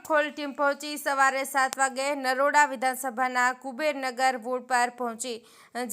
ખોલ ટીમ પહોંચી સવારે 7 વાગે નરોડા વિધાનસભાના કુબેરનગર વોર્ડ પર પહોંચી,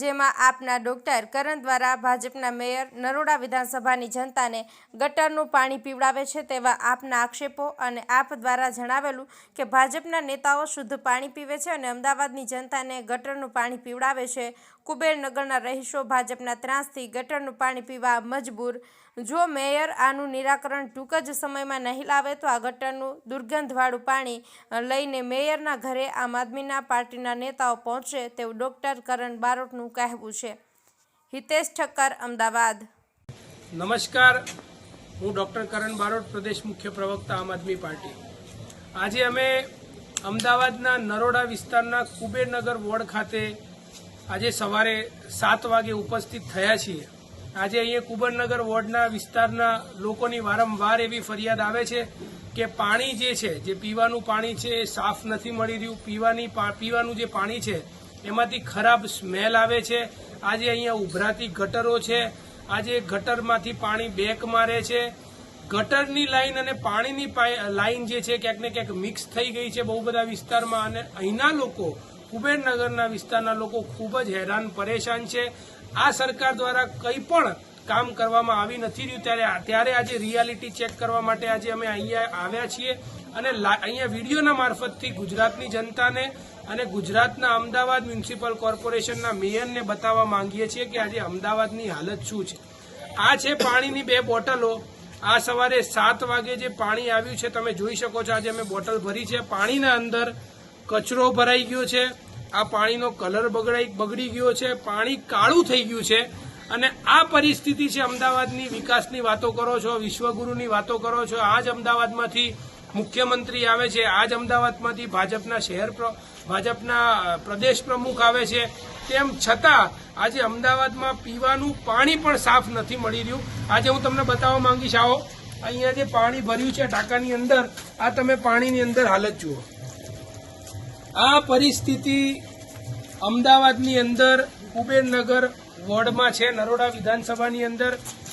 જેમાં આપના ડોક્ટર કરણ દ્વારા ભાજપના મેયર નરોડા વિધાનસભાની જનતાને ગટરનું પાણી પીવડાવે છે તેવા આપના આક્ષેપો અને આપ દ્વારા જણાવેલું કે ભાજપના નેતાઓ શુદ્ધ પાણી પીવે છે અને અમદાવાદની જનતાને ગટરનું પાણી પીવડાવે છે। કુબેરનગરના રહીશો ભાજપના ત્રાસથી ગટરનું પાણી પીવા મજબૂર। જો મેયર આનું નિરાકરણ ટૂંક જ સમયમાં નહીં લાવે તો આ ગટરનું દુર્ગંધવાળું પાણી લઈને મેયરના ઘરે આમ આદમીના પાર્ટીના નેતાઓ પહોંચશે તેવું ડોક્ટર કરણ બારોટનું કહેવું છે। હિતેશ ઠક્કર, અમદાવાદ। નમસ્કાર, હું ડોક્ટર કરણ બારોટ, પ્રદેશ મુખ્ય પ્રવક્તા આમ આદમી પાર્ટી। આજે અમે અમદાવાદના નરોડા વિસ્તારના કુબેરનગર વોર્ડ ખાતે આજે સવારે 7 વાગે ઉપસ્થિત થયા છીએ। આજે અહીંયા કુબેરનગર વોર્ડના વિસ્તારના લોકોની વારંવાર એવી ફરિયાદ આવે છે કે પાણી જે છે, જે પીવાનું પાણી છે એ સાફ નથી મળી રહ્યું। પીવાનું જે પાણી છે એમાંથી ખરાબ સ્મેલ આવે છે। આજે અહીંયા ઉભરાતી ગટરો છે, આજે ગટરમાંથી પાણી બેક મારે છે। ગટરની લાઈન અને પાણીની લાઈન જે છે ક્યાંક ને ક્યાંક મિક્સ થઈ ગઈ છે બહુ બધા વિસ્તારમાં, અને અહીંના લોકો, કુબેરનગરના વિસ્તારના લોકો ખૂબ જ હેરાન પરેશાન છે। આ સરકાર દ્વારા કંઈ પણ કામ કરવામાં આવી નથી રહ્યું, ત્યારે આજે રિયાલિટી ચેક કરવા માટે આજે અમે અહીંયા આવ્યા છીએ અને અહીંયા વિડીયોના મારફતથી ગુજરાતની જનતાને અને ગુજરાતના અમદાવાદ મ્યુનિસિપલ કોર્પોરેશનના મેયરને બતાવવા માંગીએ છીએ કે આજે અમદાવાદની હાલત શું છે। આ છે પાણીની 2 બોટલો। આ સવારે 7 વાગે જે પાણી આવ્યું છે તમે જોઈ શકો છો। આજે અમે બોટલ ભરી છે, પાણીના અંદર કચરો ભરાઈ ગયો છે, આ પાણીનો કલર બગડી ગયો છે, પાણી કાળું થઈ ગયું છે। અને આ પરિસ્થિતિ છે અમદાવાદની। વિકાસની વાતો કરો છો, વિશ્વગુરુની વાતો કરો છો, આજ અમદાવાદમાંથી મુખ્યમંત્રી આવે છે, આજ અમદાવાદમાંથી ભાજપના પ્રદેશ પ્રમુખ આવે છે, તેમ છતાં આજે અમદાવાદમાં પીવાનું પાણી પણ સાફ નથી મળી રહ્યું। આજે હું તમને બતાવવા માંગીશ, આવો અહીંયા જે પાણી ભર્યું છે ટાંકાની અંદર, આ તમે પાણીની અંદર હાલત જુઓ। આ પરિસ્થિતિ અમદાવાદની અંદર કુબેરનગર વોર્ડમાં છે, નરોડા વિધાનસભાની અંદર।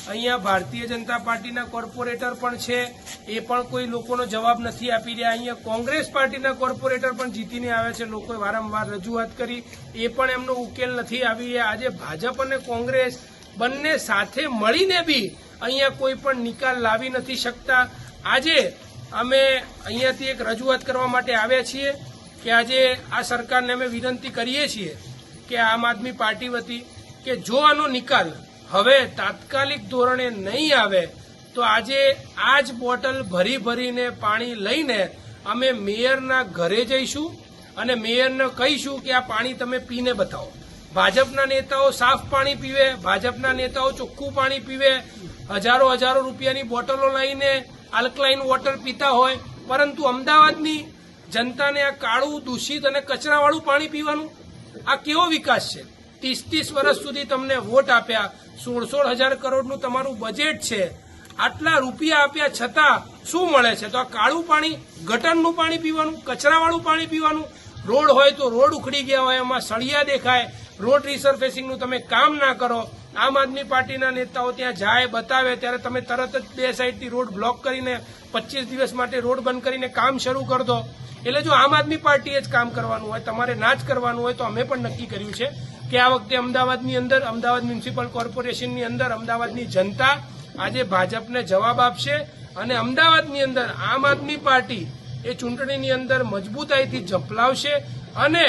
અહીંયા ભારતીય જનતા પાર્ટીના કોર્પોરેટર પણ છે, એ પણ કોઈ લોકોનો જવાબ નથી આપી રહ્યા। અહીંયા કોંગ્રેસ પાર્ટીના કોર્પોરેટર પણ જીતીને આવે છે, લોકોએ વારંવાર રજૂઆત કરી, એ પણ એમનો ઉકેલ નથી આવી રહ્યા। આજે ભાજપ અને કોંગ્રેસ બંને સાથે મળીને બી અહીંયા કોઈ પણ નિકાલ લાવી નથી શકતા। આજે અમે અહીંયાથી એક રજૂઆત કરવા માટે આવ્યા છીએ કે આજે આ સરકારને અમે વિનંતી કરીએ છીએ કે આમ આદમી પાર્ટી વતી કે જો આનો નિકાલ હવે તાત્કાલિક ધોરણે નહીં આવે તો આજે આ જ બોટલ ભરીને પાણી લઈને અમે મેયરના ઘરે જઈશું અને મેયરને કહીશું કે આ પાણી તમે પીને બતાવો। ભાજપના નેતાઓ સાફ પાણી પીવે, ભાજપના નેતાઓ ચોખ્ખું પાણી પીવે, હજારો રૂપિયાની બોટલો લઈને આલ્કલાઇન વોટર પીતા હોય, પરંતુ અમદાવાદની જનતાને આ કાળું, દૂષિત અને કચરાવાળું પાણી પીવાનું, આ કેવો વિકાસ છે? 30 વર્ષ સુધી તમને વોટ આપ્યા, 16,000 કરોડનું તમારું બજેટ છે, આટલા રૂપિયા આપ્યા છતાં શું મળે છે? તો આ કાળું પાણી, ગટરનું પાણી પીવાનું, કચરાવાળું પાણી પીવાનું। રોડ હોય તો રોડ ઉખડી ગયા હોય, એમાં સળિયા દેખાય, રોડ રિસર્ફેસિંગનું તમે કામ ના કરો। આમ આદમી પાર્ટીના નેતાઓ ત્યાં જાય, બતાવે, ત્યારે તમે તરત જ 2 સાઈડથી રોડ બ્લોક કરીને 25 દિવસ માટે રોડ બંધ કરીને કામ શરૂ કરી દો। એટલે જો આમ આદમી પાર્ટીએ જ કામ કરવાનું હોય, તમારે ના જ કરવાનું હોય, તો અમે પણ નક્કી કર્યું છે કે આ વખતે અમદાવાદની અંદર, અમદાવાદ મ્યુનિસિપલ કોર્પોરેશનની અંદર અમદાવાદની જનતા આજે ભાજપને જવાબ આપશે અને અમદાવાદની અંદર આમ આદમી પાર્ટી એ ચૂંટણીની અંદર મજબૂતાઈથી ઝંપલાવશે અને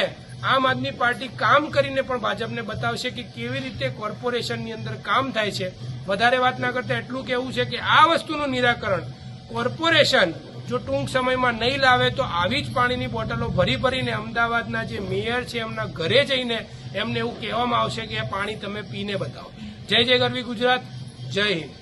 આમ આદમી પાર્ટી કામ કરીને પણ ભાજપને બતાવશે કે કેવી રીતે કોર્પોરેશનની અંદર કામ થાય છે। વધારે વાત ના કરતા એટલું કહેવું છે કે આ વસ્તુનું નિરાકરણ કોર્પોરેશન જો ટૂંક સમયમાં નહીં લાવે તો આવી જ પાણીની બોટલો ભરીને અમદાવાદના જે મેયર છે એમના ઘરે જઈને એમને એવું કહેવામાં આવશે કે આ પાણી તમે પીને બતાવો। જય ગરવી ગુજરાત, જય હિન્દ।